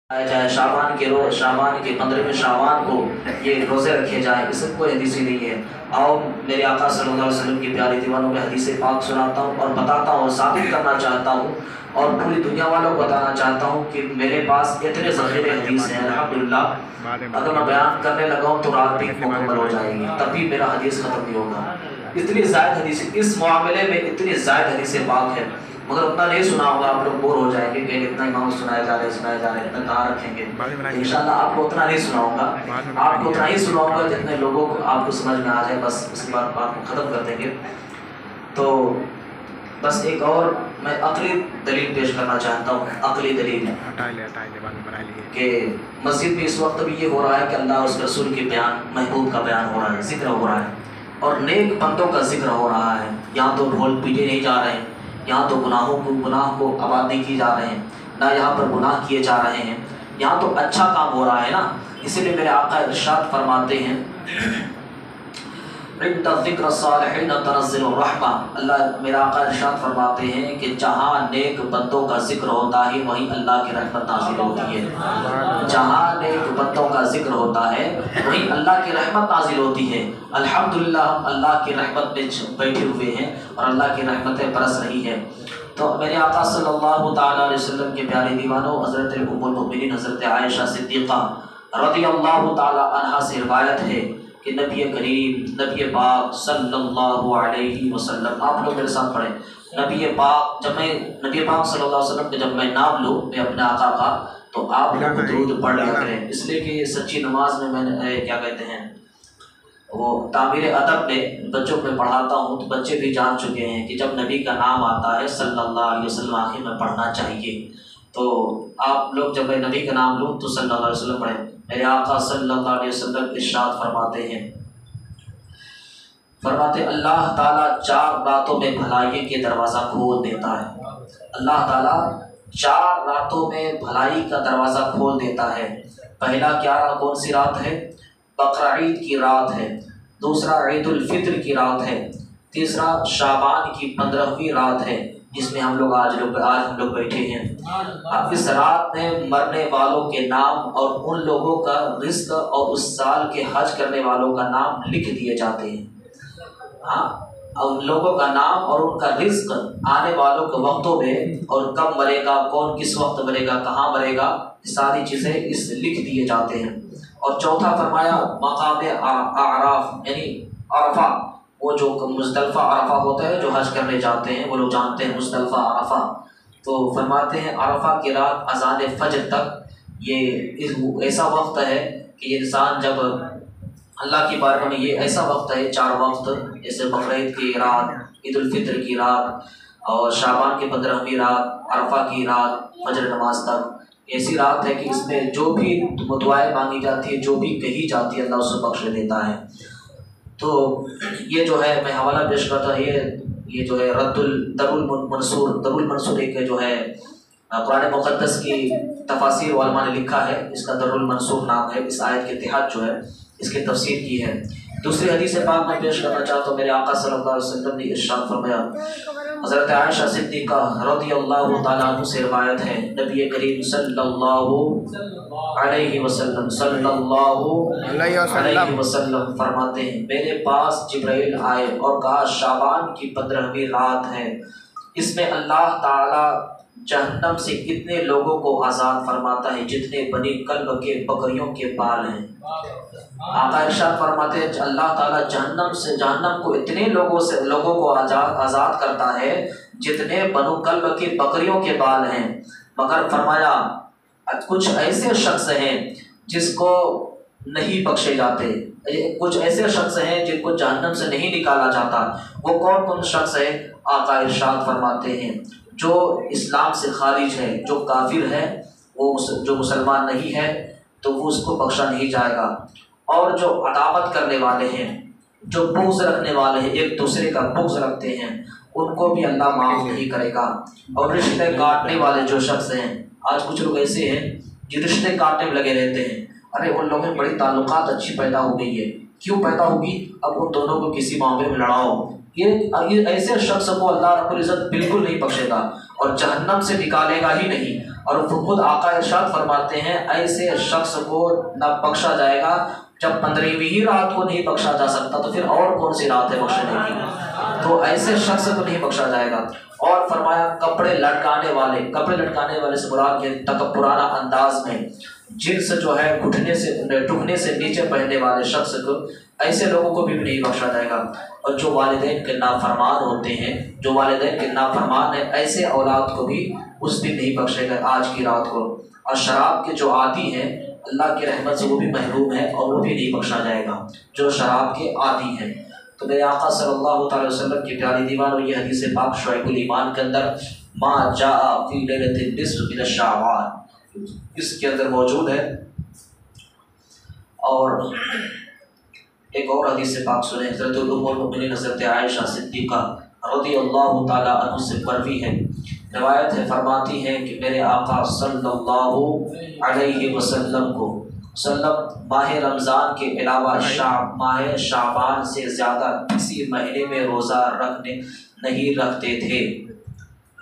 جائے شعبان کے روز، شعبان کے 15ویں شعبان کو یہ روزے رکھے جائیں، اس میں کوئی حدیث ہی نہیں ہے۔ آؤ میرے آقا صلی اللہ علیہ وسلم کی پیاری دیوانوں میں حدیث پاک سناتا ہوں اور بتاتا ہوں، ثابت کرنا چاہتا ہوں اور پوری دنیا والوں کو بتانا چاہتا ہوں کہ میرے پاس اتنے ذخیرے حدیث ہیں الحمدللہ، اگر میں بیان کرنے لگا ہوں تو رات بھی مکمل ہو جائے گی، تب بھی میرا حدیث ختم نہیں ہوگا۔ اتنی زائد حدیث، اس معاملے میں اتنی زائد حدیث پاک ہے، مگر اتنا نہیں سنا ہوگا، آپ لوگ بور ہو جائیں گے کہ اتنا امام سنائے جا رہے اتنا کہاں رکھیں گے۔ انشاءاللہ آپ کو اتنا نہیں سناؤں گا، آپ کو اتنا ہی سناؤں گا جتنے لوگوں کو آپ کو سمجھ میں آ جائے، بس اس کے بعد بات کو ختم کر دیں گے۔ تو بس ایک اور میں عقلی دلیل پیش کرنا چاہتا ہوں، عقلی دلیل کہ مسجد میں اس وقت بھی یہ ہو رہا ہے کہ اللہ اور اس رسول کے بیان، محبوب کا بیان ہو رہا ہے، ذکر ہو رہا ہے اور نیک بندوں کا ذکر ہو رہا ہے۔ یہاں تو ڈھول پیٹے نہیں جا رہے ہیں، یہاں تو گناہ کو آباد نہیں کی جا رہے ہیں، نہ یہاں پر گناہ کیے جا رہے ہیں، یہاں تو اچھا کام ہو رہا ہے نا۔ اسی لیے میرے آقا ارشاد فرماتے ہیں عند ذکر الصالحین تنزل الرحمہ، اللہ میرا آقا ارشاد فرماتے ہیں کہ جہاں نیک بندوں کا ذکر ہوتا ہے وہیں اللہ کی رحمت نازل ہوتی ہے، جہاں نیک بندوں کا ذکر ہوتا ہے وہیں اللہ کی رحمت نازل ہوتی ہے۔ الحمدللہ ہم اللہ کی رحمت میں بیٹھے ہوئے ہیں اور اللہ کی رحمتیں برس رہی ہیں۔ تو میرے آقا صلی اللہ تعالیٰ علیہ وسلم کے پیارے دیوانوں، حضرت ام المؤمنین حضرت عائشہ صدیقہ رضی اللہ تعالیٰ عنہا سے روایت ہے کہ نبی کریم، نبی پاک صلی اللہ علیہ وسلم، آپ لوگ میرے ساتھ پڑھیں، نبی پاک صلی اللہ علیہ وسلم کے جب میں نام لوں میں اپنے آقا کا تو آپ لوگ درود پڑھ لیا کریں، اس لیے کہ سچی نماز میں نے کیا کہتے ہیں وہ تعبیر ادب میں بچوں میں پڑھاتا ہوں تو بچے بھی جان چکے ہیں کہ جب نبی کا نام آتا ہے صلی اللہ علیہ وسلم آخر میں پڑھنا چاہیے۔ تو آپ لوگ جب میں نبی کا نام لوں تو صلی اللہ علیہ وسلم پڑھیں۔ میرے آقا صلی اللہ علیہ وسلم ارشاد فرماتے اللہ تعالیٰ 4 راتوں میں بھلائی کے دروازہ کھول دیتا ہے، اللہ تعالیٰ 4 راتوں میں بھلائی کا دروازہ کھول دیتا ہے۔ پہلا کون سی رات ہے؟ بقرعید کی رات ہے، دوسرا عید الفطر کی رات ہے، تیسرا شعبان کی 15ویں رات ہے جس میں ہم لوگ آج ہم لوگ بیٹھے ہیں۔ اس رات میں مرنے والوں کے نام اور ان لوگوں کا رزق اور اس سال کے حج کرنے والوں کا نام لکھ دیے جاتے ہیں۔ ان لوگوں کا نام اور ان کا رزق آنے والوں کے وقتوں میں اور کب مرے گا، کون کس وقت مرے گا، کہاں مرے گا، یہ ساری چیزیں اس لکھ دیے جاتے ہیں۔ اور چوتھا فرمایا مقام اعراف یعنی عرفہ، وہ جو مزدلفہ عرفہ ہوتا ہے جو حج کرنے جاتے ہیں وہ لوگ جانتے ہیں مزدلفہ عرفہ، تو فرماتے ہیں عرفہ کی رات اذان فجر تک یہ ایسا وقت ہے کہ یہ انسان جب اللہ کی بارگاہ میں، یہ ایسا وقت ہے 4 وقت جیسے بقرعید کی رات، عید الفطر کی رات اور شعبان کی 15ویں رات، عرفہ کی رات، فجر نماز تک، ایسی رات ہے کہ اس میں جو بھی دعائیں مانگی جاتی ہے، جو بھی کہی جاتی ہے اللہ اسے بخش دیتا ہے۔ تو یہ جو ہے میں حوالہ پیش کرتا ہوں، یہ جو ہے در المنصور ایک جو ہے قرآن مقدس کی تفاسیر علماء نے لکھا ہے، اس کا در المنصور نام ہے، اس آیت کے تحت جو ہے اس کی تفسیر کی ہے۔ دوسری حدیث پاک میں پیش کرنا چاہتا ہوں، میرے آقا صلی اللہ علیہ وسلم نے ارشاد فرمایا، حضرت عائشہ صدیقہ رضی اللہ تعالیٰ عنہ سے روایت ہے، نبی کریم صلی اللہ علیہ وسلم فرماتے ہیں میرے پاس جبرائیل آئے اور کہا شعبان کی 15ویں رات ہے، اس میں اللہ تعالیٰ جہنم سے اتنے لوگوں کو آزاد فرماتا ہے جتنے بنی کلب کے بکریوں کے بال ہیں۔ آقا ارشاد فرماتے ہیں اللہ تعالیٰ جہنم کو اتنے لوگوں کو آزاد کرتا ہے جتنے بنو کلب کے بکریوں کے بال ہیں، مگر فرمایا کچھ ایسے شخص ہیں جس کو نہیں بخشے جاتے، کچھ ایسے شخص ہیں جن کو جہنم سے نہیں نکالا جاتا۔ وہ کون شخص ہے؟ آقا ارشاد فرماتے ہیں جو اسلام سے خارج ہے، جو کافر ہے، وہ جو مسلمان نہیں ہے تو وہ اس کو بخشا نہیں جائے گا، اور جو عداوت کرنے والے ہیں، جو بغض رکھنے والے ہیں، ایک دوسرے کا بغض رکھتے ہیں، ان کو بھی اللہ معاف نہیں کرے گا، اور رشتے کاٹنے والے جو شخص ہیں، آج کچھ لوگ ایسے ہیں جو رشتے کاٹنے میں لگے رہتے ہیں، ارے ان لوگوں میں بڑی تعلقات اچھی پیدا ہو گئی ہے، کیوں پیدا ہوگی؟ اب ان دونوں کو کسی معاملے میں لڑاؤ، یہ ایسے شخص کو اللہ رب العزت بالکل نہیں بخشے گا۔ اور جہنم سے نکالے گا ہی نہیں۔ اور خود آقا ارشاد فرماتے ہیں ایسے شخص کو نہ بخشا جائے گا، جب 15ویں ہی رات کو نہیں بخشا جا سکتا تو پھر اور کون سی رات ہے بخشنے کی؟ تو ایسے شخص کو نہیں بخشا جائے گا۔ اور فرمایا کپڑے لٹکانے والے سے مراد یہ تکبرانہ انداز میں جنس جو ہے ٹکنے سے نیچے پہننے والے شخص کو، ایسے لوگوں کو بھی نہیں بخشا جائے گا۔ اور جو والدین کے نافرمان ہوتے ہیں، جو والدین کے نافرمان ہیں، ایسے اولاد کو بھی اس دن نہیں بخشے گا آج کی رات کو۔ اور شراب کے جو عادی ہیں اللہ کی رحمت سے وہ بھی محروم ہے اور وہ بھی نہیں بخشا جائے گا جو شراب کے عادی ہیں۔ تو میرے آقا صلی اللہ تعالی وسلم کی پیاری دیوان اور یہ حدیث پاک شعیب الایمان کے اندر ما جاء فی لیلۃ النصف من شعبان اس کے اندر موجود ہے۔ اور ایک اور حدیث پاک سنیں، حضرت ام المؤمنین حضرت عائشہ صدیقہ رضی اللہ تعالی عنہ سے مروی ہے، روایت ہے، فرماتی ہیں کہ میرے آقا صلی اللہ علیہ وسلم کو ماہ رمضان کے علاوہ ماہ شعبان سے زیادہ کسی مہینے میں روزہ نہیں رکھتے تھے،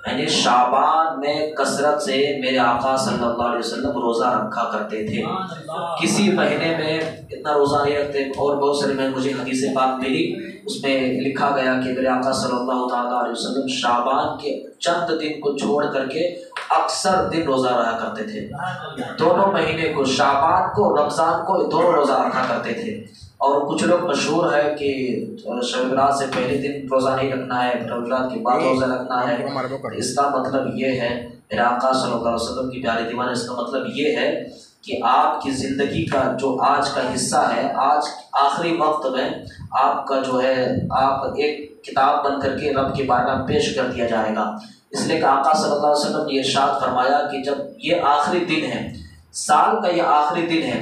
یعنی شعبان میں کثرت سے میرے آقا صلی اللہ علیہ وسلم روزہ رکھا کرتے تھے، کسی مہینے میں اتنا روزہ نہیں رکھتے۔ اور بہت سارے میں مجھے حدیث پاک ملی، اس میں لکھا گیا کہ میرے آقا صلی اللہ تعالیٰ علیہ وسلم شعبان کے چند دن کو چھوڑ کر کے اکثر دن روزہ رہا کرتے تھے، دونوں مہینے کو، شعبان کو رمضان کو، دونوں روزہ رکھا کرتے تھے۔ اور کچھ لوگ مشہور ہے کہ شب برات سے پہلے دن روزہ نہیں رکھنا ہے، شب برات کے بعد روزہ رکھنا ہے۔ اس کا مطلب یہ ہے، میرے آقا صلی اللہ علیہ وسلم کی پیاری دیوان، اس کا مطلب یہ ہے کہ آپ کی زندگی کا جو آج کا حصہ ہے، آج آخری وقت میں آپ کا جو ہے، آپ ایک کتاب بن کر کے رب کے بارگاہ میں پیش کر دیا جائے گا۔ اس لیے کہ آقا صلی اللہ علیہ وسلم نے ارشاد فرمایا کہ جب یہ آخری دن ہے، سال کا یہ آخری دن ہے،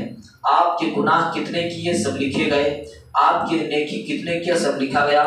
آپ کے گناہ کتنے کیے سب لکھے گئے، آپ کی نیکی کتنے کیا سب لکھا گیا،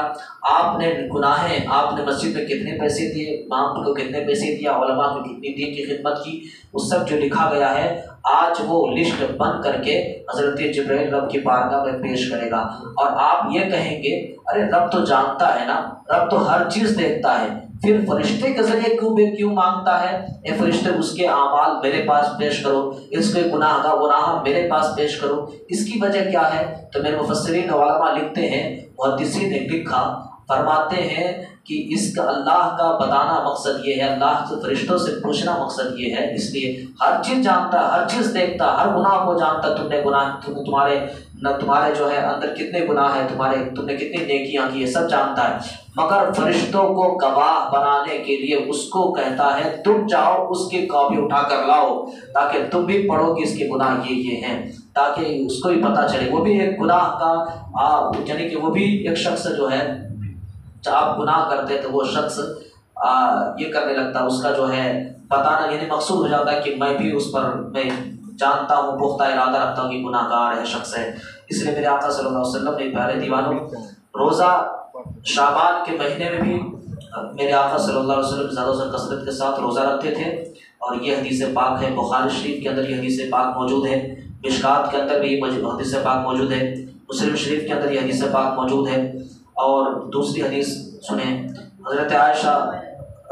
آپ نے گناہیں، آپ نے مسجد میں کتنے پیسے دیے، امام کو کتنے پیسے دیا، علماء کو کتنی دین کی خدمت کی، وہ سب جو لکھا گیا ہے آج وہ لسٹ بن کر کے حضرت جبرائیل رب کی بارگاہ میں پیش کرے گا۔ اور آپ یہ کہیں گے ارے رب تو جانتا ہے نا، رب تو ہر چیز دیکھتا ہے، پھر فرشتے کے ذریعے کیوں مانگتا ہے؟ اے فرشتے اس کے اعمال میرے پاس پیش کرو، اس کے گناہ میرے پاس پیش کرو، اس کی وجہ کیا ہے؟ تو میرے مفسرین علماء لکھتے ہیں، محدثین نے لکھا، فرماتے ہیں کہ اس کا اللہ کا بتانا مقصد یہ ہے، اللہ سے فرشتوں سے پوچھنا مقصد یہ ہے، اس لیے ہر چیز جانتا، ہر چیز دیکھتا، ہر گناہ کو جانتا، تمہارے جو ہے اندر کتنے گناہ ہیں، تم نے کتنی نیکیاں کی ہے، سب جانتا ہے، مگر فرشتوں کو گواہ بنانے کے لیے اس کو کہتا ہے تم جاؤ اس کی کاپی اٹھا کر لاؤ تاکہ تم بھی پڑھو کہ اس کے گناہ یہ ہیں، تاکہ اس کو بھی پتہ چلے۔ وہ بھی ایک گناہ کا یعنی کہ وہ بھی ایک شخص جو ہے، جب آپ گناہ کرتے تو وہ شخص یہ کرنے لگتا، اس کا جو ہے بتانا، یعنی مقصود ہو جاتا ہے کہ میں بھی اس پر میں جانتا ہوں، پختہ ارادہ رکھتا ہوں کہ گناہ گار ہے، شخص ہے۔ اس لیے میرے آقا صلی اللہ علیہ وسلم نے پیارے دیوانوں روزہ شعبان کے مہینے میں بھی میرے آقا صلی اللہ علیہ وسلم زیادہ سے کثرت کے ساتھ روزہ رکھتے تھے۔ اور یہ حدیث پاک ہے، بخاری شریف کے اندر یہ حدیث پاک موجود ہے، مشکات کے اندر بھی یہ حدیث پاک موجود ہے، مسلم شریف کے اندر یہ حدیث پاک موجود ہے۔ اور دوسری حدیث سنیں، حضرت عائشہ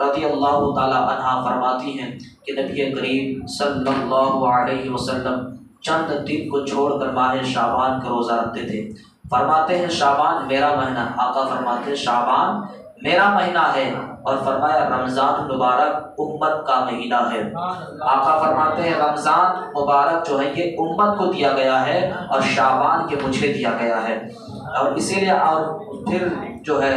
رضی اللہ تعالی عنہا فرماتی ہیں کہ نبی کریم صلی اللہ علیہ وسلم چند دن کو چھوڑ کر ماہ شعبان کا روزہ رکھتے تھے۔ فرماتے ہیں شعبان میرا مہینہ، آقا فرماتے ہیں شعبان میرا مہینہ ہے، اور فرمایا رمضان مبارک امت کا مہینہ ہے۔ آقا فرماتے ہیں رمضان مبارک جو ہے یہ امت کو دیا گیا ہے اور شعبان کے مجھے دیا گیا ہے۔ اور اسی لیے اور پھر جو ہے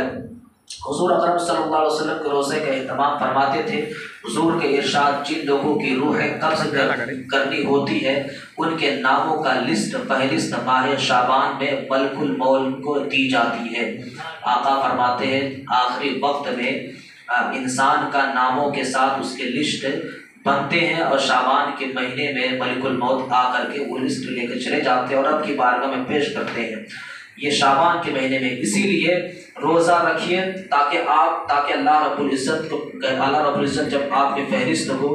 حضور اکرم صلی اللہ علیہ وسلم کے روزے کا اہتمام فرماتے تھے۔ حضور کے ارشاد جن لوگوں کی روح قبض کرنی ہوتی ہے ان کے ناموں کا لسٹ فہرست ماہ شعبان میں ملک الموت کو دی جاتی ہے۔ آقا فرماتے ہیں آخری وقت میں انسان کا ناموں کے ساتھ اس کے لسٹ بنتے ہیں، اور شعبان کے مہینے میں ملک الموت آ کر کے وہ لسٹ لے کے چلے جاتے ہیں اور رب کی بارگاہ میں پیش کرتے ہیں۔ یہ شعبان کے مہینے میں اسی لیے روزہ رکھیے تاکہ اللہ رب العزت جب آپ کی فہرست ہو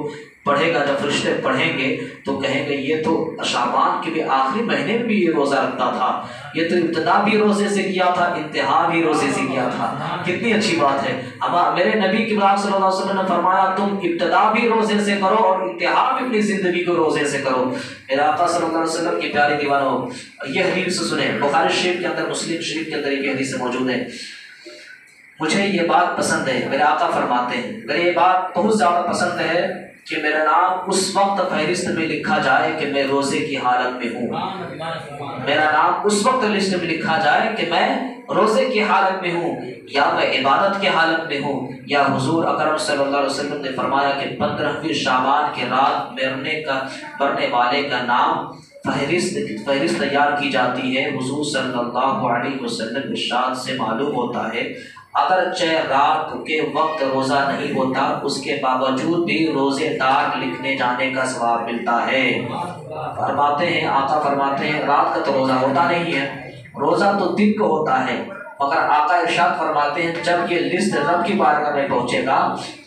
پڑھے گا، جب فرشتے پڑھیں گے تو کہیں گے یہ تو شعبان کے بھی آخری مہینے میں بھی یہ روزہ رکھتا تھا، یہ تو ابتدا بھی روزے سے کیا تھا، انتہا بھی روزے سے کیا تھا۔ کتنی اچھی بات ہے۔ میرے نبی کی بات صلی اللہ علیہ وسلم نے فرمایا تم ابتدا بھی روزے سے کرو اور انتہا بھی اپنی زندگی کو روزے سے کرو۔ میرے آقا صلی اللہ علیہ وسلم کی پیاری دیوانوں، یہ حدیث سنیں، بخاری شریف کے اندر، مسلم شریف کے اندر یہ حدیث موجود ہے۔ مجھے یہ بات پسند ہے، میرے آقا فرماتے ہیں، میرے یہ بات بہت زیادہ پسند ہے کہ میرا نام اس وقت فہرست میں لکھا جائے کہ میں روزے کی حالت میں ہوں، میرا نام اس وقت لسٹ میں لکھا جائے کہ میں روزے کی حالت میں ہوں، یا میں عبادت کی حالت میں ہوں، یا حضور اکرم صلی اللہ علیہ وسلم نے فرمایا کہ 15ویں شعبان کی رات مرنے والے کا نام فہرست تیار کی جاتی ہے۔ حضور صلی اللہ علیہ وسلم ارشاد سے معلوم ہوتا ہے اگرچہ رات کے وقت روزہ نہیں ہوتا، اس کے باوجود بھی روزے دار لکھنے جانے کا ثواب ملتا ہے۔ فرماتے ہیں، آقا فرماتے ہیں رات کا تو روزہ ہوتا نہیں ہے، روزہ تو دن کو ہوتا ہے، مگر آقا ارشاد فرماتے ہیں جب یہ لسٹ رب کی بارگاہ میں پہنچے گا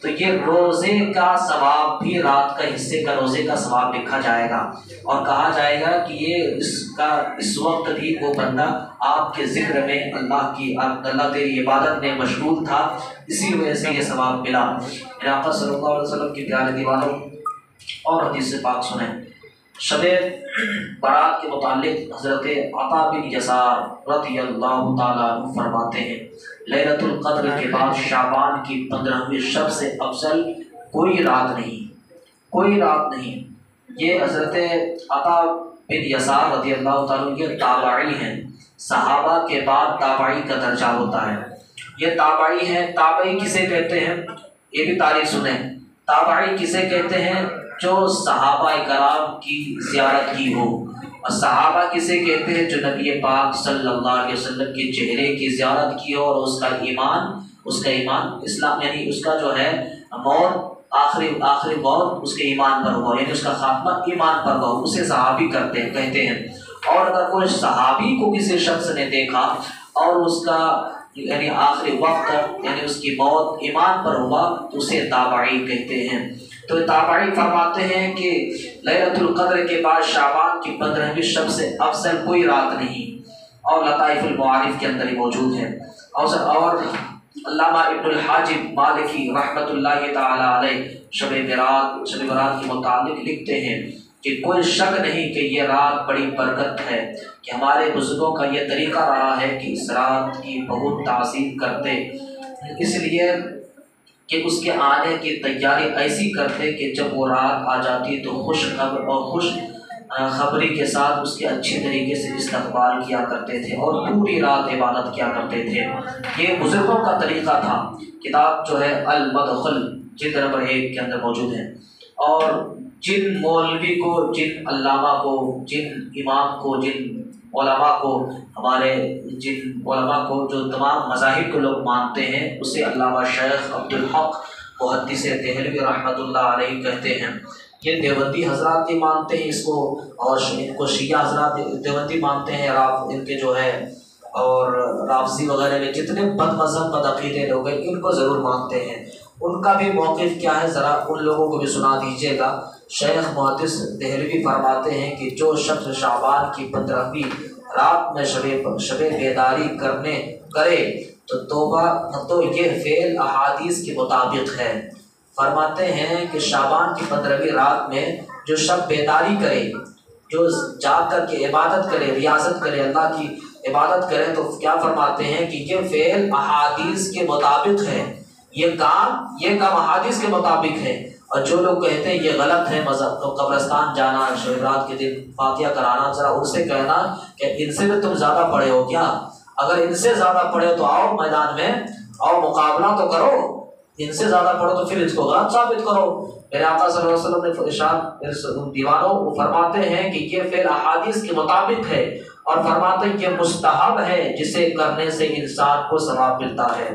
تو یہ روزے کا ثواب بھی رات کا حصے کا روزے کا ثواب لکھا جائے گا، اور کہا جائے گا کہ یہ اس وقت بھی وہ بندہ آپ کے ذکر میں اللہ تیری عبادت میں مشغول تھا، اسی وجہ سے یہ ثواب ملا۔ میرے آقا صلی اللہ علیہ وسلم کی پیارے دیوانوں، اور حدیث پاک سنیں، شب برات کے متعلق حضرت عطا بن یسار رضی اللہ تعالیٰ عنہ فرماتے ہیں لیلۃ القدر کے بعد شعبان کی 15ویں شب سے افضل کوئی رات نہیں، کوئی رات نہیں۔ یہ حضرت عطا بن یسار رضی اللہ تعالیٰ عنہ یہ تابعی ہیں، صحابہ کے بعد تابعی کا درجہ ہوتا ہے، یہ تابعی ہیں۔ تابعی کسے کہتے ہیں؟ یہ بھی تاریخ سنیں، تابعی کسے کہتے ہیں؟ جو صحابہ کرام کی زیارت کی ہو، اور صحابہ کسے کہتے ہیں؟ جو نبی پاک صلی اللہ علیہ وسلم کے چہرے کی زیارت کی ہو اور اس کا ایمان اسلام، یعنی اس کا جو ہے موت، آخری موت اس کے ایمان پر ہوا، یعنی اس کا خاتمہ ایمان پر ہوا، اسے صحابی کہتے ہیں۔ اور اگر کوئی صحابی کو کسی شخص نے دیکھا اور اس کا یعنی آخری وقت یعنی اس کی موت ایمان پر ہوا تو اسے تابعی کہتے ہیں۔ تو تابعی فرماتے ہیں کہ لیلۃ القدر کے بعد شعبان کی 15ویں شب سے افضل کوئی رات نہیں، اور لطائف المعارف کے اندر ہی موجود ہے۔ اور علامہ ابن الحاجب مالکی رحمۃ اللہ تعالی علیہ شب برات کے متعلق لکھتے ہیں کہ کوئی شک نہیں کہ یہ رات بڑی برکت ہے، کہ ہمارے بزرگوں کا یہ طریقہ رہا ہے کہ اس رات کی بہت تعظیم کرتے، اس لیے کہ اس کے آنے کی تیاری ایسی کرتے کہ جب وہ رات آ جاتی تو خوش خبری کے ساتھ اس کے اچھی طریقے سے استقبال کیا کرتے تھے اور پوری رات عبادت کیا کرتے تھے۔ یہ بزرگوں کا طریقہ تھا۔ کتاب جو ہے المدخل جلد نمبر 1 کے اندر موجود ہے، اور جن مولوی کو، جن علامہ کو، جن امام کو، جن علماء کو، جن علماء کو جو تمام مذاہب کو لوگ مانتے ہیں، اسے علامہ شیخ عبدالحق محدث دہلوی رحمۃ اللہ علیہ کہتے ہیں۔ یہ دیوبندی حضرات بھی مانتے ہیں اس کو، اور ان کو شیعہ حضرات دیوبندی مانتے ہیں، ان کے جو ہے اور رافضی وغیرہ کے جتنے بد مذہب بد عقیدے لوگ ہیں ان کو ضرور مانتے ہیں۔ ان کا بھی موقف کیا ہے ذرا ان لوگوں کو بھی سنا دیجیے گا۔ شیخ محدث دہلوی فرماتے ہیں کہ جو شخص شعبان کی 15ویں رات میں شب بیداری کرے تو توبہ، تو یہ فعل احادیث کے مطابق ہے۔ فرماتے ہیں کہ شعبان کی 15ویں رات میں جو شب بیداری کرے، جو جاگ کر کے عبادت کرے، ریاضت کرے، اللہ کی عبادت کرے، تو کیا فرماتے ہیں کہ یہ فعل احادیث کے مطابق ہے، یہ کام احادیث کے مطابق ہے۔ اور جو لوگ کہتے ہیں یہ غلط ہے، مذہب تو قبرستان جانا، شب برات کے دن فاتحہ کرانا، ذرا ان سے کہنا کہ ان سے بھی تم زیادہ پڑھے ہو کیا؟ اگر ان سے زیادہ پڑھے تو آؤ میدان میں، آؤ مقابلہ تو کرو، ان سے زیادہ پڑھو تو پھر اس کو غلط ثابت کرو۔ میرے آقا صلی اللہ علیہ وسلم نے ارشاد دیوانوں وہ فرماتے ہیں کہ یہ فعل احادیث کے مطابق ہے، اور فرماتے ہیں کہ مستحب ہے جسے کرنے سے انسان کو ثواب ملتا ہے۔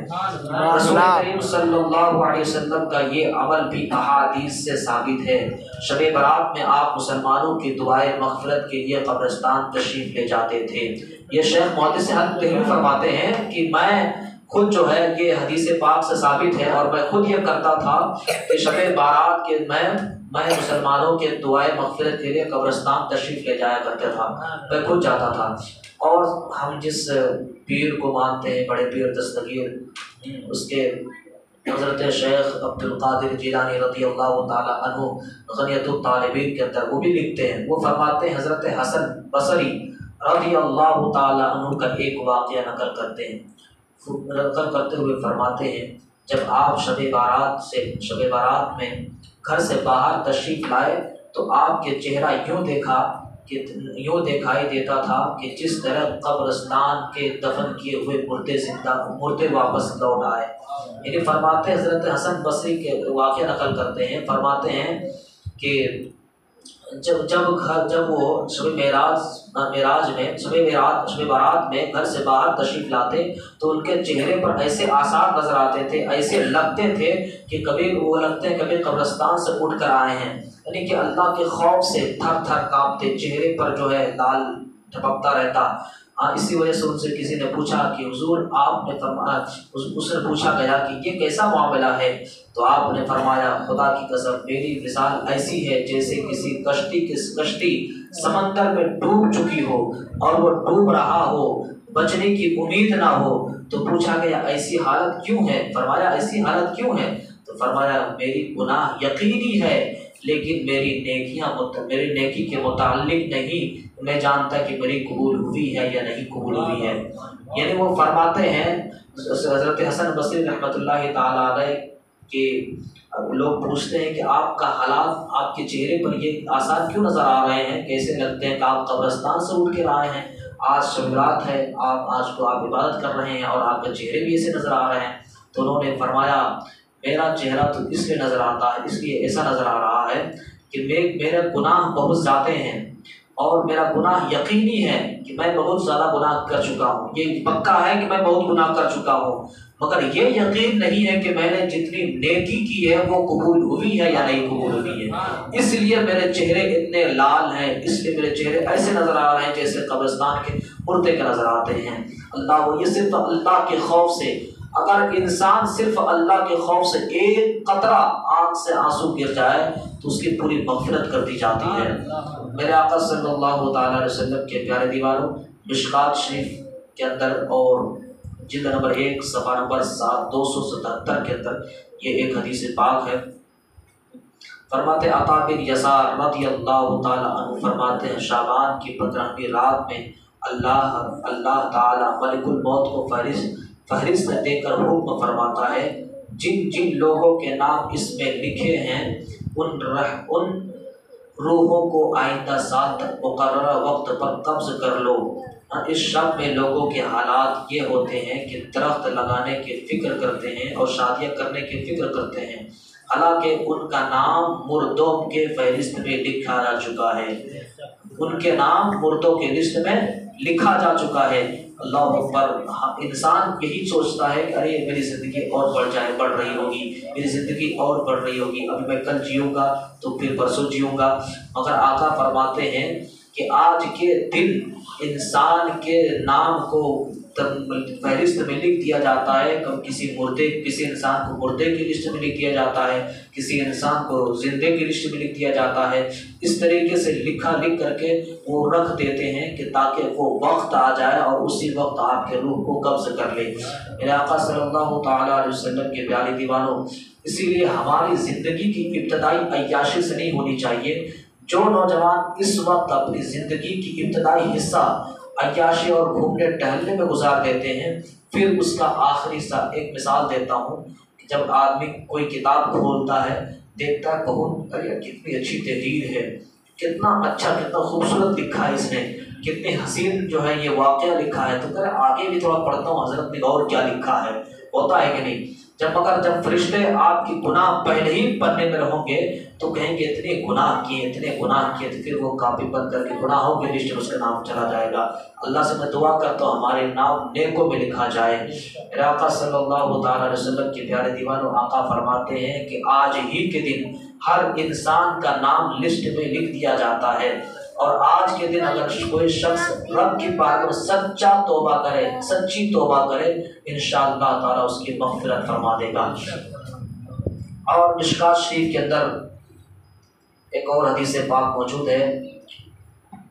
رسول کریم صلی اللہ علیہ وسلم کا یہ عمل بھی احادیث سے ثابت ہے۔ شب برات میں آپ مسلمانوں کی دعائیں مغفرت کے لیے قبرستان تشریف لے جاتے تھے۔ یہ شیخ محدث دہلوی فرماتے ہیں کہ میں خود جو ہے یہ حدیث پاک سے ثابت ہے، اور میں خود یہ کرتا تھا کہ شب برات کے میں میں مسلمانوں کے دعائیں مغفرت کے لیے قبرستان تشریف لے جایا کرتا تھا، میں خود جاتا تھا۔ اور ہم جس پیر کو مانتے ہیں، بڑے پیر دستگیر، اس کے حضرت شیخ عبد القادر جیلانی رضی اللہ تعالیٰ عنہ غنیۃ الطالبین کے اندر وہ بھی لکھتے ہیں، وہ فرماتے ہیں حضرت حسن بصری رضی اللہ تعالیٰ عنہ کا ایک واقعہ نقل کرتے ہوئے فرماتے ہیں، جب آپ شب بارات میں گھر سے باہر تشریف لائے تو آپ کے چہرہ یوں دکھائی دیتا تھا کہ جس طرح قبرستان کے دفن کیے ہوئے مردے واپس لوٹ آئے۔ یعنی فرماتے ہیں حضرت حسن بصری کے واقعہ نقل کرتے ہیں، فرماتے ہیں کہ جب وہ شب بارات میں گھر سے باہر تشریف لاتے تو ان کے چہرے پر ایسے آثار نظر آتے تھے، ایسے لگتے تھے کہ کبھی وہ لگتے ہیں کبھی قبرستان سے اٹھ کر آئے ہیں، یعنی کہ اللہ کے خوف سے تھر تھر کانپتے، چہرے پر جو ہے لال ٹپکتا رہتا۔ اسی وجہ سے ان سے کسی نے پوچھا کہ حضور آپ نے فرمایا، اس نے پوچھا گیا کہ یہ کیسا معاملہ ہے؟ تو آپ نے فرمایا خدا کی قسم میری مثال ایسی ہے جیسے کسی کشتی سمندر میں ڈوب چکی ہو اور وہ ڈوب رہا ہو، بچنے کی امید نہ ہو۔ تو پوچھا گیا ایسی حالت کیوں ہے؟ فرمایا ایسی حالت کیوں ہے؟ تو فرمایا میری گناہ یقینی ہے لیکن میری نیکی کے متعلق نہیں، میں جانتا کہ میری قبول ہوئی ہے یا نہیں قبول ہوئی ہے۔ یعنی وہ فرماتے ہیں حضرت حسن بصری رحمۃ اللہ تعالیٰ علیہ کہ لوگ پوچھتے ہیں کہ آپ کا حالات، آپ کے چہرے پر یہ آثار کیوں نظر آ رہے ہیں، کیسے لگتے ہیں کہ آپ قبرستان سے اٹھ کر آئے ہیں، آج شب رات ہے، آج کو آپ عبادت کر رہے ہیں اور آپ کے چہرے بھی ایسے نظر آ رہے ہیں۔ تو انہوں نے فرمایا میرا چہرہ تو اس لیے نظر آتا ہے، اس لیے ایسا نظر آ رہا ہے کہ میرے گناہ بہت زیادہ ہیں اور میرا گناہ یقینی ہے کہ میں بہت زیادہ گناہ کر چکا ہوں، یہ پکا ہے کہ میں بہت گناہ کر چکا ہوں، مگر یہ یقین نہیں ہے کہ میں نے جتنی نیکی کی ہے وہ قبول ہوئی ہے یا نہیں قبول ہوئی ہے، اس لیے میرے چہرے اتنے لال ہیں، اس لیے میرے چہرے ایسے نظر آ رہے ہیں جیسے قبرستان کے مردے کے نظر آتے ہیں۔ یہ صرف اللہ کے خوف سے، اگر انسان صرف اللہ کے خوف سے ایک قطرہ آنکھ سے آنسو گر جائے تو اس کی پوری مغفرت کر دی جاتی ہے۔ میرے آقا صلی اللہ تعالیٰ علیہ وسلم کے پیارے دیواروں، مشکات شریف کے اندر اور جلد نمبر 1 صفحہ نمبر 277 کے اندر یہ ایک حدیث پاک ہے۔ فرماتے عطا بن یسار رضی اللہ تعالیٰ عنہ فرماتے ہیں شعبان کی 15ویں رات میں اللہ تعالیٰ ملک الموت کو فہرست دے کر حکم فرماتا ہے جن لوگوں کے نام اس میں لکھے ہیں ان روحوں کو آئندہ سال تک مقررہ وقت پر قبض کر لو۔ اس شب میں لوگوں کے حالات یہ ہوتے ہیں کہ درخت لگانے کی فکر کرتے ہیں اور شادیاں کرنے کی فکر کرتے ہیں، حالانکہ ان کا نام مردوں کے فہرست میں لکھا جا چکا ہے، ان کے نام مردوں کے لسٹ میں لکھا جا چکا ہے۔ اللہ اکبر۔ انسان یہی سوچتا ہے کہ ارے میری زندگی اور بڑھ رہی ہوگی، میری زندگی اور بڑھ رہی ہوگی، ابھی میں کل جیوں گا تو پھر پرسوں جیوں گا، مگر آقا فرماتے ہیں کہ آج کے دن انسان کے نام کو فہرست میں لکھ دیا جاتا ہے، کسی انسان کو مردے کی لسٹ میں لکھ دیا جاتا ہے، کسی انسان کو زندے کی لسٹ میں لکھ دیا جاتا ہے۔ اس طریقے سے لکھ کر کے وہ رکھ دیتے ہیں کہ تاکہ وہ وقت آ جائے اور اسی وقت آپ کے روح کو قبض کر لے۔ میرے آقا صلی اللہ تعالیٰ علیہ وسلم کے پیارے دیوانوں، اسی لیے ہماری زندگی کی ابتدائی عیاشی سے نہیں ہونی چاہیے۔ جو نوجوان اس وقت اپنی زندگی کی ابتدائی حصہ عیاشی اور گھومنے ٹہلنے میں گزار دیتے ہیں، پھر اس کا آخری حصہ، ایک مثال دیتا ہوں کہ جب آدمی کوئی کتاب کھولتا ہے دیکھتا ہے بہت کتنی اچھی تحریر ہے، کتنا اچھا کتنا خوبصورت لکھا ہے اس نے، کتنی حسین جو ہے یہ واقعہ لکھا ہے، تو کہ آگے بھی تھوڑا پڑھتا ہوں حضرت نے اور کیا لکھا ہے، ہوتا ہے کہ نہیں؟ جب فرشتے آپ کی گناہ پہلے ہی پڑھنے میں رہوں گے تو کہیں گے اتنے گناہ کیے تو پھر وہ کاپی بند کر کے گناہوں کے لسٹ میں اس کا نام چلا جائے گا۔ اللہ سے میں دعا کرتا ہوں ہمارے نام نیکوں میں لکھا جائے۔ میرے آقا صلی اللہ تعالیٰ علیہ وسلم کے پیارے دیوانوں، آقا فرماتے ہیں کہ آج ہی کے دن ہر انسان کا نام لسٹ میں لکھ دیا جاتا ہے، اور آج کے دن اگر کوئی شخص رب کی بارگاہ میں سچی توبہ کرے انشاءاللہ تعالیٰ اس کی مغفرت فرما دے گا۔ اور مشکات شریف کے اندر ایک اور حدیث پاک موجود ہے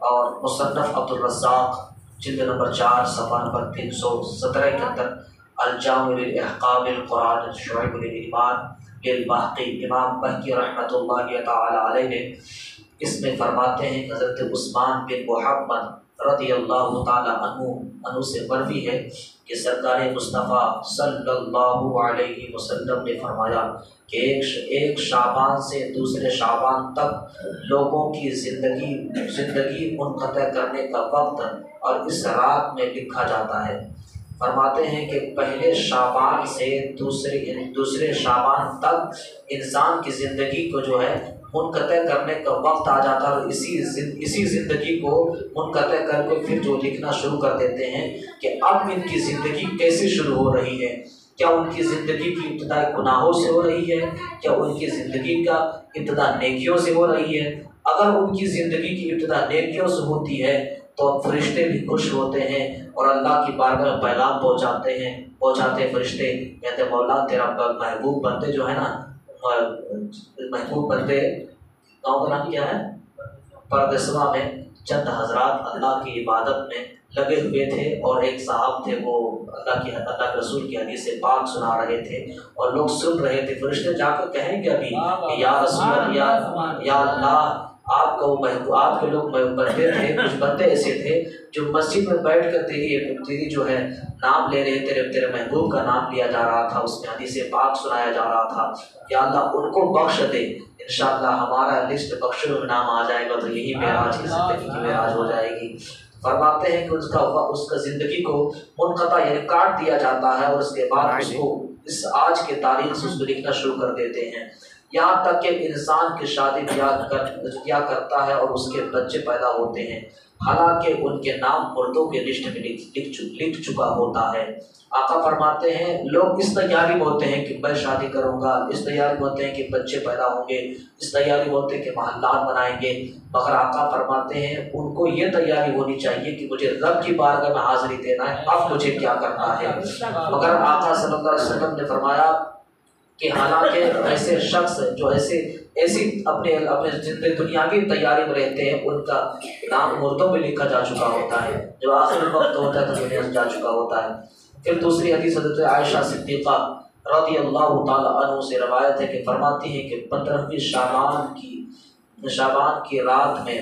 اور مصنف عبدالرزاق جلد نمبر 4 صفحہ نمبر 317 کے اندر الجامع للاحکام القرآن شعب الایمان للبحقی امام بحقی رحمۃ اللہ تعالی علیہ نے اس میں فرماتے ہیں حضرت عثمان بن محمد رضی اللہ تعالی عنہ سے مروی ہے کہ سرکار مصطفیٰ صلی اللہ علیہ وسلم نے فرمایا کہ ایک شعبان سے دوسرے شعبان تک لوگوں کی زندگی منقطع کرنے کا وقت اور اس رات میں لکھا جاتا ہے۔ فرماتے ہیں کہ پہلے شعبان سے دوسرے شعبان تک انسان کی زندگی کو جو ہے منقطع کرنے کا وقت آ جاتا ہے، اور اسی زندگی کو منقطع کر کے پھر جو لکھنا شروع کر دیتے ہیں کہ اب ان کی زندگی کیسے شروع ہو رہی ہے، کیا ان کی زندگی کی ابتدا گناہوں سے ہو رہی ہے، کیا ان کی زندگی کا ابتدا نیکیوں سے ہو رہی ہے۔ اگر ان کی زندگی کی ابتدا نیکیوں سے ہوتی ہے تو فرشتے بھی خوش ہوتے ہیں اور اللہ کی بارگاہ میں پیغام پہنچاتے فرشتے کہتے ہیں مولا تیرا محبوب بندے جو ہے نا، محبوب بندے گاؤں کا نام کیا ہے پردیسوا میں چند حضرات اللہ کی عبادت میں لگے ہوئے تھے، اور ایک صاحب تھے وہ اللہ کے رسول کی حدیث پاک سنا رہے تھے اور لوگ سن رہے تھے۔ فرشتے جا کر کہیں گے ابھی کہ یا رسول اللہ، یا اللہ آپ کے لوگ بندے تھے، کچھ بندے ایسے تھے جو مسجد میں بیٹھ کر تیری جو ہے نام لے رہے، تیرے محبوب کا نام لیا جا رہا تھا، اس میں حدیث پاک سنایا جا رہا تھا، یا اللہ ان کو بخش دے، انشاءاللہ ہمارا لسٹ بخشوں میں نام آ جائے گا تو یہی معراج کی زندگی کی معراج ہو جائے گی۔ فرماتے ہیں کہ اس کا زندگی کو منقطع یعنی کاٹ دیا جاتا ہے، اور اس کے بعد اس کو اس آج کے تاریخ سے اس کو لکھنا شروع کر دیتے ہیں، یہاں تک کہ انسان کی شادی کیا کرتا ہے اور اس کے بچے پیدا ہوتے ہیں، حالانکہ ان کے نام مردوں کے لسٹ میں لکھ چکا ہوتا ہے۔ آقا فرماتے ہیں لوگ اس تیاری میں ہوتے ہیں کہ میں شادی کروں گا، اس تیاری میں ہوتے ہیں کہ بچے پیدا ہوں گے، اس تیاری میں ہوتے ہیں کہ محلات بنائیں گے، مگر آقا فرماتے ہیں ان کو یہ تیاری ہونی چاہیے کہ مجھے رب کی بارگاہ میں حاضری دینا ہے، اب مجھے کیا کرنا ہے۔ مگر آقا صلی اللہ علیہ وسلم نے فرمایا کہ حالانکہ ایسے شخص جو ایسی اپنے دنیاوی تیاری میں رہتے ہیں ان کا نام مردوں میں لکھا جا چکا ہوتا ہے، جو آخر وقت ہوتا ہے تو دنیا سے جا چکا ہوتا ہے۔ پھر دوسری حدیث حضرت عائشہ صدیقہ رضی اللہ تعالی عنہ سے روایت ہے کہ فرماتی ہیں کہ 15ویں شعبان کی رات میں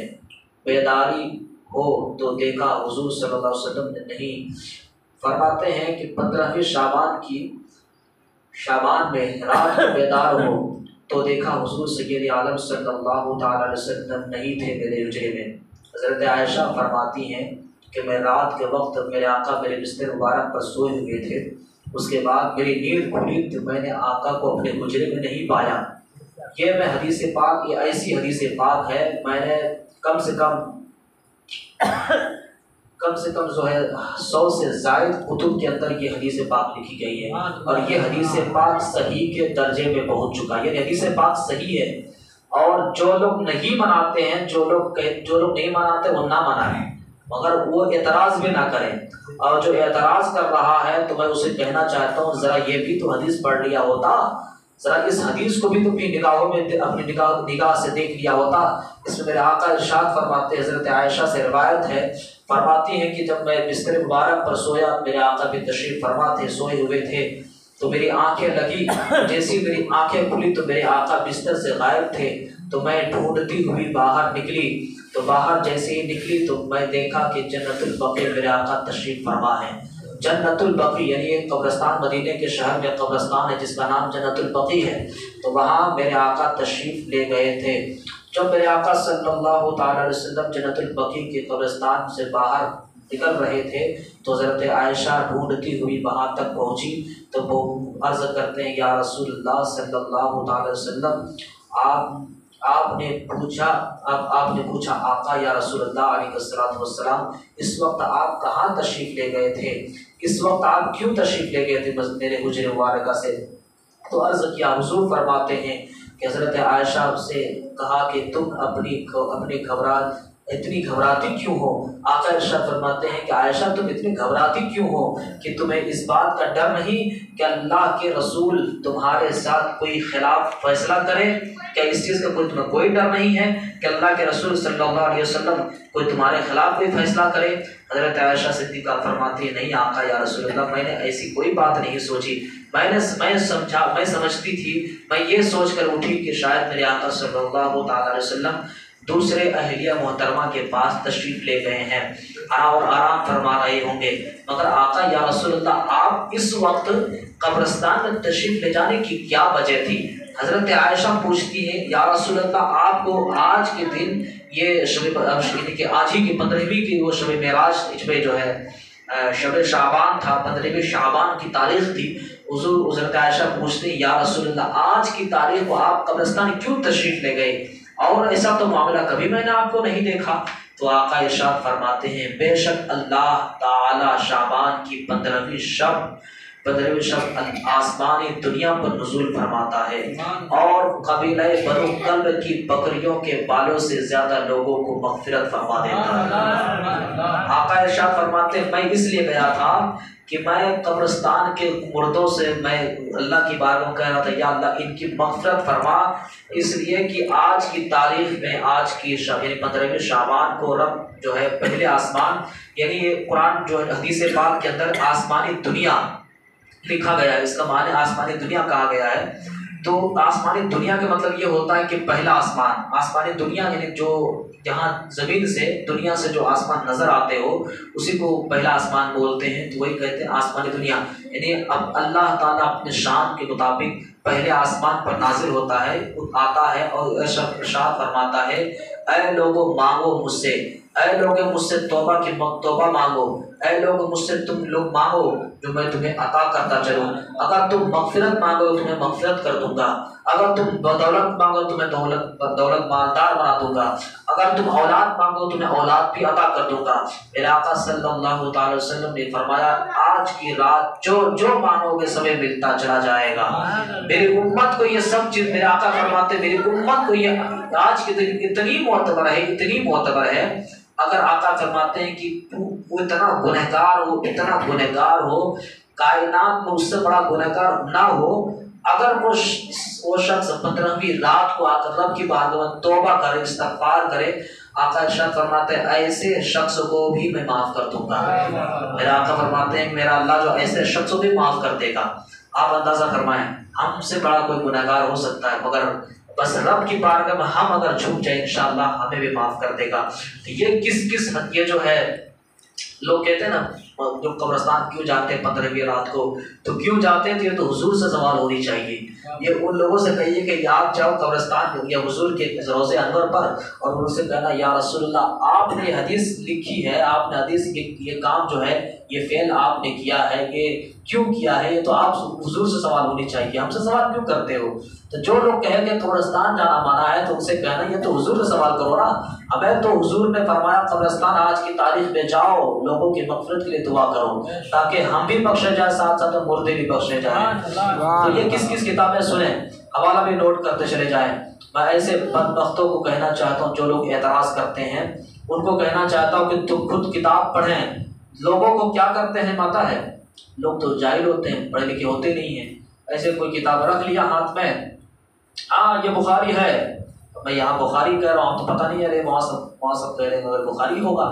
بیداری ہو تو دیکھا حضور صلی اللہ علیہ وسلم نے نہیں۔ فرماتے ہیں کہ 15ویں شعبان میں رات میں بیدار ہو تو دیکھا حضور سید عالم صلی اللہ تعالی علیہ وسلم نہیں تھے میرے حجرے میں۔ حضرت عائشہ فرماتی ہیں کہ میں رات کے وقت میرے آقا میرے بستر مبارک پر سوئے ہوئے تھے، اس کے بعد میری نیند کھلی تو میں نے آقا کو اپنے حجرے میں نہیں پایا۔ یہ میں حدیث پاک، یہ ایسی حدیث پاک ہے، میں نے کم سے کم جو ہے 100 سے زائد کتب کے اندر یہ حدیث پاک لکھی گئی ہے، اور یہ حدیث پاک صحیح کے درجے میں پہنچ چکا ہے، یعنی حدیث پاک صحیح ہے، اور جو لوگ نہیں مناتے ہیں، جو لوگ نہیں مناتے وہ نہ منائیں، مگر وہ اعتراض بھی نہ کریں، اور جو اعتراض کر رہا ہے تو میں اسے کہنا چاہتا ہوں ذرا یہ بھی تو حدیث پڑھ لیا ہوتا، ذرا اس حدیث کو بھی تو اپنی نگاہوں میں اپنی نگاہ سے دیکھ لیا ہوتا۔ اس میں میرے آقا ارشاد فرماتے، حضرت عائشہ سے روایت ہے، فرماتی ہیں کہ جب میں بستر مبارک پر سویا، میرے آقا بھی تشریف فرما تھے، سوئے ہوئے تھے، تو میری آنکھیں لگی، جیسی میری آنکھیں کھلی تو میرے آقا بستر سے غائب تھے، تو میں ڈھونڈتی ہوئی باہر نکلی، تو باہر جیسے ہی نکلی تو میں دیکھا کہ جنت البقیع میرے آقا تشریف فرما ہے۔ جنت البقیع یعنی ایک قبرستان، مدینے کے شہر میں قبرستان ہے جس کا نام جنت البقیع ہے، تو وہاں میرے آقا تشریف لے گئے تھے۔ جب میرے آقا صلی اللہ تعالی علیہ وسلم جنت البقیع کے قبرستان سے باہر نکل رہے تھے تو حضرت عائشہ ڈھونڈتی ہوئی وہاں تک پہنچی، تو وہ عرض کرتے ہیں یا رسول اللہ صلی اللہ تعالی علیہ وسلم، آپ نے پوچھا آقا یا رسول اللہ علیہ السلام، اس وقت آپ کہاں تشریف لے گئے تھے، اس وقت آپ کیوں تشریف لے گئے تھے میرے حجرے مبارکہ سے؟ تو عرض کیا، حضور فرماتے ہیں کہ حضرت عائشہ سے کہا کہ تم اپنی اتنی گھبراتی کیوں ہو؟ آقا ارشاد فرماتے ہیں کہ عائشہ تم اتنی گھبراتی کیوں ہو کہ تمہیں اس بات کا ڈر نہیں کہ اللہ کے رسول تمہارے ساتھ کوئی خلاف فیصلہ کرے؟ کیا اس چیز کا تمہیں کوئی ڈر نہیں ہے کہ اللہ کے رسول صلی اللہ علیہ وسلم کوئی تمہارے خلاف کوئی فیصلہ کرے؟ حضرت عائشہ صدیقہ فرماتی ہے نہیں آقا یا رسول اللہ، میں نے ایسی کوئی بات نہیں سوچی، میں سمجھتی تھی، میں یہ سوچ کر اٹھی کہ شاید میرے آقا صلی اللہ تعالی علیہ وسلم دوسرے اہلیہ محترمہ کے پاس تشریف لے گئے ہیں اور آرام فرما رہے ہوں گے، مگر آقا یا رسول اللہ آپ اس وقت قبرستان میں تشریف لے جانے کی کیا وجہ تھی؟ حضرت عائشہ پوچھتی ہے یا رسول اللہ آپ کو آج کے دن یہ کہ آج ہی کی 15ویں کی وہ شب معراج میں جو ہے شب شعبان تھا، 15ویں شعبان کی تاریخ تھی، حضرت عائشہ پوچھتے ہیں یا رسول اللہ آج کی تاریخ کو آپ قبرستان کیوں تشریف لے گئے، اور ایسا تو معاملہ کبھی میں نے آپ کو نہیں دیکھا؟ تو آقا ارشاد فرماتے ہیں بے شک اللہ تعالی شعبان کی 15ویں شب آسمانی دنیا پر نزول فرماتا ہے اور قبیلہ بنو کلب کی بکریوں کے بالوں سے زیادہ لوگوں کو مغفرت فرما دیتا ہے۔ آقا ارشاد فرماتے ہیں میں اس لیے گیا تھا کہ میں قبرستان کے مردوں سے میں اللہ کی بارگاہ میں کہہ رہا تھا یا اللہ ان کی مغفرت فرما، اس لیے کہ آج کی تاریخ میں آج کی یعنی 15ویں شعبان کو رب جو ہے پہلے آسمان، یعنی قرآن جو ہے حدیث پاک کے اندر آسمانی دنیا لکھا گیا ہے، اس کا معنی آسمانی دنیا کہا گیا ہے۔ تو آسمانی دنیا کا مطلب یہ ہوتا ہے کہ پہلا آسمان، آسمانی دنیا یعنی جو جہاں زمین سے دنیا سے جو آسمان نظر آتے ہو اسی کو پہلا آسمان بولتے ہیں، تو وہی کہتے ہیں آسمانی دنیا، یعنی اب اللہ تعالیٰ اپنے شان کے مطابق پہلے آسمان پر نازل ہوتا ہے، آتا ہے اور ارشاد فرماتا ہے اے لوگو مانگو مجھ سے، اے لوگ مجھ سے توبہ مانگو، اے لوگ مجھ سے تم لوگ مانگو جو میں تمہیں عطا کرتا چلوں، اگر تم مغفرت مانگو تمہیں مغفرت کر دوں گا، اگر تم دولت مانگو تمہیں دولت مالدار بنا دوں گا، اگر تم اولاد مانگو تمہیں اولاد بھی عطا کر دوں گا۔ میرے آقا صلی اللہ تعالی وسلم نے فرمایا آج کی رات جو مانگو گے سبھی ملتا چلا جائے گا۔ میری امت کو یہ سب چیز، میرے آقا فرماتے میری امت کو یہ آج کے دن اتنی معتبر ہے، اگر آقا فرماتے ہیں کہ وہ اتنا گنہگار ہو کائنات میں اس سے بڑا گنہگار نہ ہو، اگر وہ شخص 15ویں رات کو آ کر رب کی بارگاہ میں توبہ کرے، استغفار کرے، آقا ارشاد فرماتے ہیں ایسے شخص کو بھی میں معاف کر دوں گا۔ میرا آقا فرماتے ہیں میرا اللہ جو ایسے شخص کو بھی معاف کر دے گا۔ آپ اندازہ فرمائیں ہم سے بڑا کوئی گنہگار ہو سکتا ہے، مگر بس رب کی بارگاہ میں ہم اگر جھک جائیں انشاءاللہ ہمیں بھی معاف کر دے گا۔ تو یہ جو ہے لوگ کہتے ہیں نا جو قبرستان کیوں جاتے ہیں 15ویں رات کو، تو کیوں جاتے ہیں؟ تو یہ تو حضور سے سوال ہونی چاہیے، یہ ان لوگوں سے کہیے کہ آپ جاؤ قبرستان یا حضور کے روضہ انور پر اور ان سے کہنا یا رسول اللہ آپ نے حدیث لکھی ہے، آپ نے حدیث یہ کام جو ہے یہ فعل آپ نے کیا ہے، یہ کیوں کیا ہے؟ یہ تو آپ حضور سے سوال ہونی چاہیے، ہم سے سوال کیوں کرتے ہو؟ تو جو لوگ کہیں گے قبرستان جانا منع ہے تو ان سے کہنا یہ تو حضور سے سوال کرو نا، ابے تو حضور نے فرمایا قبرستان آج کی تاریخ میں جاؤ، لوگوں کی مغفرت کے لیے دعا کرو تاکہ ہم بھی بخشے جائیں، ساتھ ساتھ مردے بھی بخشے جائیں۔ تو یہ کس کتابیں سنیں، حوالہ بھی نوٹ کرتے چلے جائیں۔ میں ایسے بدبختوں کو کہنا چاہتا ہوں جو لوگ اعتراض کرتے ہیں، ان کو کہنا چاہتا ہوں کہ تم خود کتاب پڑھیں۔ لوگوں کو کیا کرتے ہیں پتہ ہے؟ لوگ تو جاہل ہوتے ہیں، پڑھے لکھے ہوتے نہیں ہیں، ایسے کوئی کتاب رکھ لیا ہاتھ میں، ہاں یہ بخاری ہے، میں یہاں بخاری کہہ رہا ہوں تو پتہ نہیں ہے وہاں سب کہہ رہے ہیں مگر بخاری ہوگا،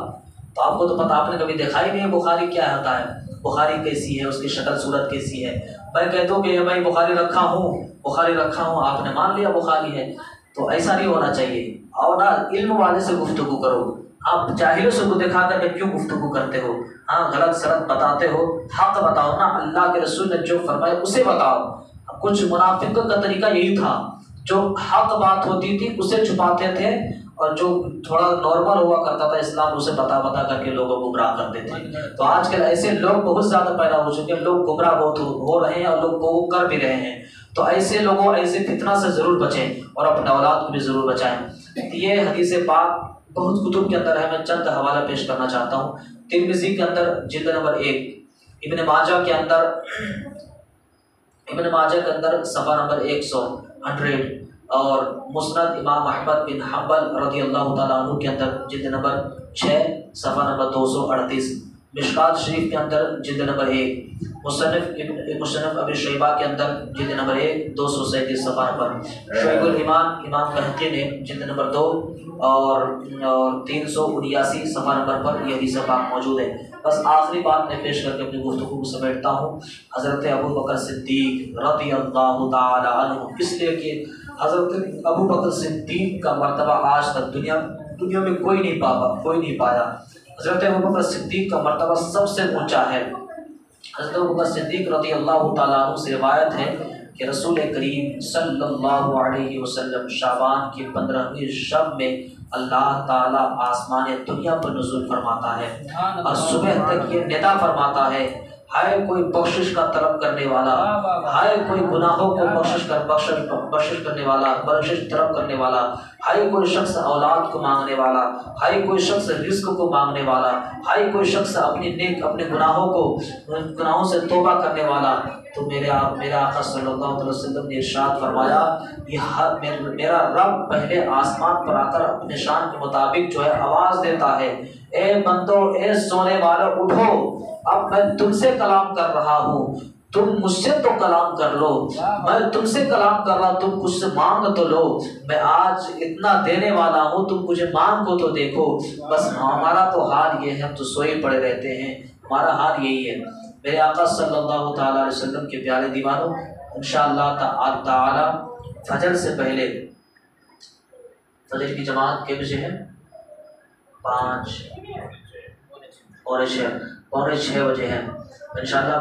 تو آپ کو تو پتہ، آپ نے کبھی دیکھا ہی نہیں ہے بخاری کیا ہوتا ہے، بخاری کیسی ہے، اس کی شکل صورت کیسی ہے۔ میں کہتا ہوں کہ میں بخاری رکھا ہوں، آپ نے مان لیا بخاری ہے، تو ایسا نہیں ہونا چاہیے۔ اور نہ علم والے سے گفتگو کرو، آپ جاہلوں سے کو دکھا کر کے کیوں گفتگو کرتے ہو؟ ہاں غلط سلط بتاتے ہو، حق بتاؤ نا، اللہ کے رسول نے جو فرمایا اسے بتاؤ۔ کچھ منافقوں کا طریقہ یہی تھا، جو حق بات ہوتی تھی اسے چھپاتے تھے، اور جو تھوڑا نارمل ہوا کرتا تھا اسلام اسے بتا کر کے لوگوں کو گمراہ کرتے تھے۔ تو آج کل ایسے لوگ بہت زیادہ پیدا ہو چکے ہیں، لوگ گمراہ بہت ہو رہے ہیں اور لوگ کو کر بھی رہے ہیں۔ تو ایسے لوگوں ایسے فتنہ سے ضرور بچیں اور اپنے اولاد کو بھی ضرور بچائیں۔ یہ حدیث پاک بہت کتب کے اندر ہے، میں چند حوالہ پیش کرنا چاہتا ہوں۔ ترمذی کے اندر جلد نمبر 1، ابن ماجہ کے اندر صفحہ نمبر 100 اور مسند امام احمد بن حنبل رضی اللہ تعالیٰ عنہ کے اندر جلد نمبر 6 صفحہ نمبر 238، مشکات شریف کے اندر جلد نمبر 1، مصنف ابی شیبہ کے اندر جلد نمبر 1 237 صفحہ نمبر، شعیب الایمان امام بہقی نے جلد نمبر 2 اور 379 صفحہ نمبر پر یہ حدیث پاک موجود ہے۔ بس آخری بات میں پیش کر کے اپنی گفتگو کو سمیٹتا ہوں۔ حضرت ابو بکر صدیق رضی اللہ تعالی عنہ، اس لیے کہ حضرت ابو بکر صدیق کا مرتبہ آج تک دنیا میں کوئی نہیں پایا۔ حضرت ابو بکر صدیق کا مرتبہ سب سے اونچا ہے۔ حضرت ابو بکر صدیق رضی اللہ تعالیٰ عنہ سے روایت ہے کہ رسول کریم صلی اللہ علیہ وسلم شعبان کی 15ویں شب میں اللہ تعالیٰ آسمان دنیا پر نزول فرماتا ہے اور صبح تک یہ ندا فرماتا ہے، ہائے کوئی بخشش کا طلب کرنے والا، ہائے کوئی گناہوں کو بخشش کرنے والا، بخشش طلب کرنے والا، ہائے کوئی شخص اولاد کو مانگنے والا، ہائے کوئی شخص رزق کو مانگنے والا، ہائے کوئی شخص اپنے گناہوں سے توبہ کرنے والا۔ تو میرے آقا صلی اللہ علیہ وسلم نے ارشاد فرمایا، میرا رب پہلے آسمان پر آ کر اپنے شان کے مطابق جو ہے آواز دیتا ہے، اے بندو، اے سونے والا، اٹھو، اب میں تم سے کلام کر رہا ہوں، تم مجھ سے تو کلام کر لو، میں تم سے کلام کر رہا ہوں، تم کچھ سے مانگ تو لو، میں آج اتنا دینے والا ہوں، تم مجھے مانگ کو تو دیکھو۔ بس ہمارا تو حال یہ ہے، ہم تو سوئے پڑے رہتے ہیں، ہمارا حال یہی ہے۔ میرے آقا صلی اللہ تعالیٰ علیہ وسلم کے پیارے دیوانوں، انشاءاللہ تعالی فجر سے پہلے، فجر کی جماعت کے بجے ہے 5 پونے 6 بجے ہے انشاءاللہ۔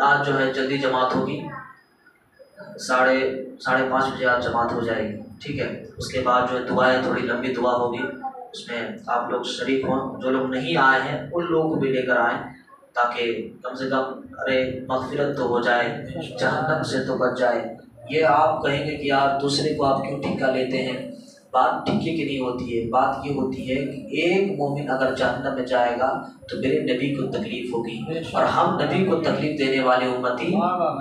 آج جو ہے جلدی جماعت ہوگی، 5:30 بجے آج جماعت ہو جائے گی، ٹھیک ہے۔ اس کے بعد جو ہے دعائیں، تھوڑی لمبی دعا ہوگی، اس میں آپ لوگ شریک ہوں۔ جو لوگ نہیں آئے ہیں ان لوگوں کو بھی لے کر آئیں، تاکہ کم سے کم مغفرت تو ہو جائے، جہنم سے تو بچ جائے۔ یہ آپ کہیں گے کہ یار دوسرے کو آپ کیوں ٹھیکہ لیتے ہیں، بات ٹھیکے کی نہیں ہوتی ہے، بات یہ ہوتی ہے کہ ایک مومن اگر جہنم میں جائے گا تو میرے نبی کو تکلیف ہوگی، اور ہم نبی کو تکلیف دینے والے امتی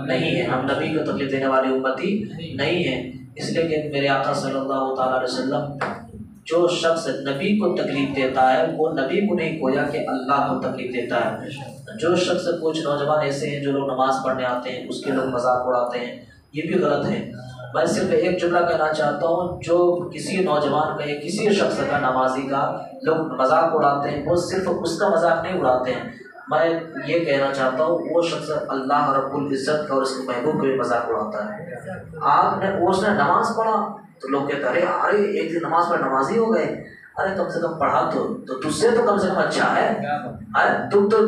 نہیں ہیں، ہم نبی کو تکلیف دینے والے امتی نہیں ہیں۔ اس لیے کہ میرے آقا صلی اللہ تعالیٰ علیہ وسلم، جو شخص نبی کو تکلیف دیتا ہے وہ نبی کو نہیں گویا کہ اللہ کو تکلیف دیتا ہے۔ جو شخص، کچھ نوجوان ایسے ہیں جو لوگ نماز پڑھنے آتے ہیں، اس کے لوگ مذاق اڑاتے ہیں، یہ بھی غلط ہے۔ میں صرف ایک جملہ کہنا چاہتا ہوں، جو کسی نوجوان کا یا کسی شخص کا، نمازی کا لوگ مذاق اڑاتے ہیں، وہ صرف اس کا مذاق نہیں اڑاتے ہیں، میں یہ کہنا چاہتا ہوں وہ شخص اللہ رب العزت کا اور اس کے محبوب کا بھی مذاق اڑاتا ہے۔ اس نے نماز پڑھا تو لوگ کہتے ہیں ارے ایک دن نماز پڑھ نمازی ہو گئے، ارے کم سے کم پڑھا تو تجھ سے تو کم سے کم اچھا ہے، تم تو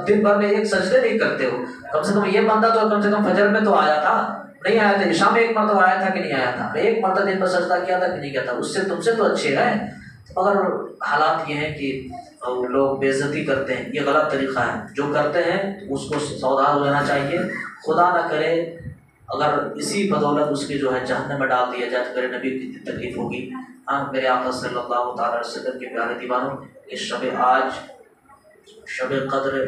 دن بھر میں ایک سجدے نہیں کرتے ہو، کم سے کم یہ بندہ تو کم سے کم فجر میں تو آیا تھا، نہیں آیا تھا، عشاء میں ایک مرتبہ آیا تھا کہ نہیں آیا تھا، ایک مرتبہ دن پر سجدہ کیا تھا کہ نہیں کیا تھا، اس سے تم سے تو اچھے ہیں۔ مگر حالات یہ ہیں کہ لوگ بے عزتی کرتے ہیں، یہ غلط طریقہ ہے۔ جو کرتے ہیں اس کو ساودھان ہو جانا چاہیے، خدا نہ کرے اگر اسی بدولت اس کی جو ہے جہنم میں ڈال دیا جائے تو میرے نبی کی کتنی تکلیف ہوگی۔ ہاں میرے آقا صلی اللہ تعالیٰ علیہ وسلم کے پیارے دیوانوں، اس آج شب قدر ہے،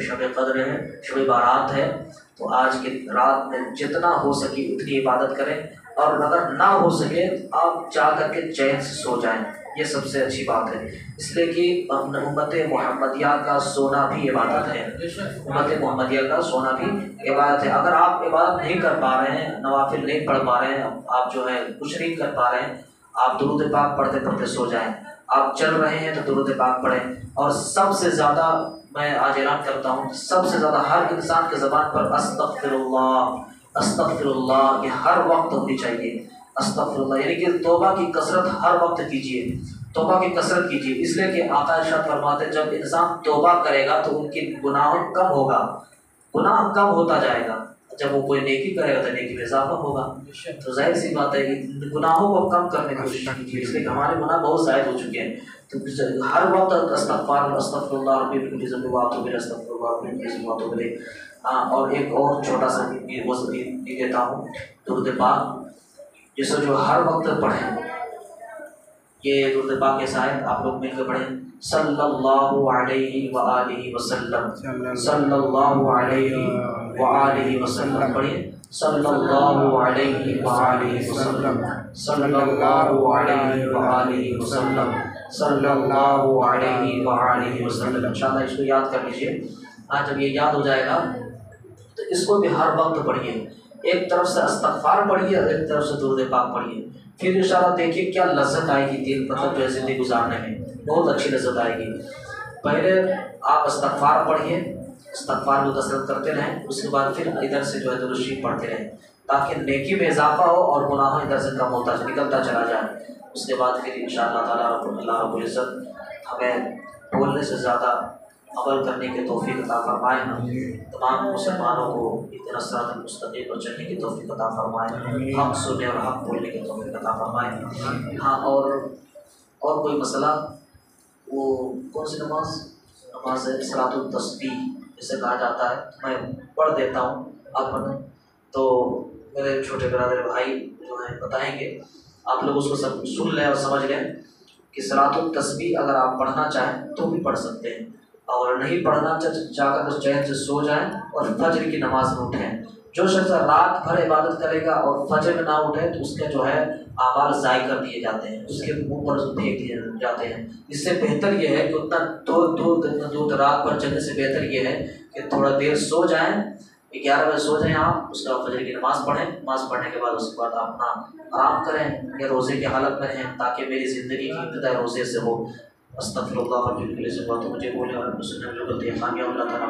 شب بارات ہے، تو آج کی رات میں جتنا ہو سکے اتنی عبادت کریں، اور اگر نہ ہو سکے آپ جا کر کے چین سے سو جائیں، یہ سب سے اچھی بات ہے۔ اس لیے کہ امت محمدیہ کا سونا بھی عبادت ہے، امت محمدیہ کا سونا بھی عبادت ہے۔ اگر آپ عبادت نہیں کر پا رہے ہیں، نوافل نہیں پڑھ پا رہے ہیں، آپ جو ہے کچھ نہیں کر پا رہے ہیں، آپ درود پاک پڑھتے پڑھتے سو جائیں۔ آپ چل رہے ہیں تو درود پاک پڑھیں، اور سب سے زیادہ میں آج اعلان کرتا ہوں، سب سے زیادہ ہر انسان کے زبان پر استغفر اللہ یہ ہر وقت ہونی چاہیے۔ استغفر اللہ یعنی کہ توبہ کی کثرت ہر وقت کیجیے، توبہ کی کثرت کیجیے، اس لیے کہ آقا ارشاد فرماتے ہیں جب انسان توبہ کرے گا تو ان کی گناہ کم ہوگا، گناہ کم ہوتا جائے گا، جب وہ کوئی نیکی کرے گا تو نیکی میں اضافہ ہوگا۔ تو ظاہر سی بات ہے کہ گناہوں کو کم کرنے کی کوشش کیجیے، اس لیے کہ ہمارے گناہ بہت زائد ہو چکے ہیں، تو ہر وقت استغفر اللہ ربی کل ذنب واتوب الیہ، استغفر اللہ ربی کل ذنب واتوب الیہ۔ اور ایک اور چھوٹا سا یہ دیتا ہوں، درود پاک جسے جو ہر وقت پڑھیں، یہ درود پاک کے ساتھ آپ لوگ مل کے پڑھیں، صلی اللہ علیہ وآلہ وسلم، صلی اللہ علیہ وآلہ وسلم پڑھیے، صلی اللہ علیہ وآلہ وسلم، صلی اللہ علیہ وآلہ وسلم، صلی اللہ علیہ وآلہ وسلم۔ انشاءاللہ اس کو یاد کر لیجئے۔ آج جب یہ یاد ہو جائے گا تو اس کو بھی ہر وقت پڑھیے، ایک طرف سے استغفار پڑھیے اور ایک طرف سے درود پاک پڑھیے، پھر انشاءاللہ دیکھیے کیا لذت آئے گی دل مطلب جو ہے زندگی گزارنے میں، بہت اچھی لذت آئے گی۔ پہلے آپ استغفار پڑھیے، استغفار کو کثرت کرتے رہیں، اس کے بعد پھر ادھر سے جو ہے درود شریف پڑھتے رہیں تاکہ نیکی میں اضافہ ہو اور گناہ ادھر سے کم ہوتا نکلتا چلا جائے۔ اس کے بعد پھر انشاءاللہ تعالیٰ اللہ رب العزت ہمیں بولنے سے زیادہ عمل کرنے کی توفیق عطا فرمائے، تمام مسلمانوں کو اتنا صراط المستقیم پر چلنے کی توفیق عطا فرمائے، حق سننے اور حق بولنے کی توفیق عطا فرمائے۔ ہاں اور کوئی مسئلہ، وہ کون سی نماز ہے صلاۃ التسبیح جسے کہا جاتا ہے، میں پڑھ دیتا ہوں آپ پڑھیں تو میرے چھوٹے برادر بھائی جو ہیں بتائیں گے، آپ لوگ اس کو سب سن لیں اور سمجھ لیں کہ صلاۃ التسبیح اگر آپ پڑھنا چاہیں تو بھی پڑھ سکتے ہیں، اور نہیں پڑھنا جا کر چین سے سو جائیں اور فجر کی نماز میں اٹھیں۔ جو شخص رات بھر عبادت کرے گا اور فجر میں نہ اٹھے تو اس کے جو ہے اعمال ضائع کر دیے جاتے ہیں، اس کے منہ پر پھینک دیے جاتے ہیں۔ اس سے بہتر یہ ہے کہ اتنا دور رات بھر چلنے سے بہتر یہ ہے کہ تھوڑا دیر سو جائیں، 11 بجے سو جائیں آپ، اس کے بعد فجر کی نماز پڑھیں، نماز پڑھنے کے بعد اس کے بعد آپ اپنا آرام کریں یا روزے کی حالت میں رہیں تاکہ میری زندگی کی ابتدا روزے سے ہو۔ استغفر اللہ رب العزت سے باتوں مجھے بولے اور سننے میں جو غلطی خامیاں اللہ تعالیٰ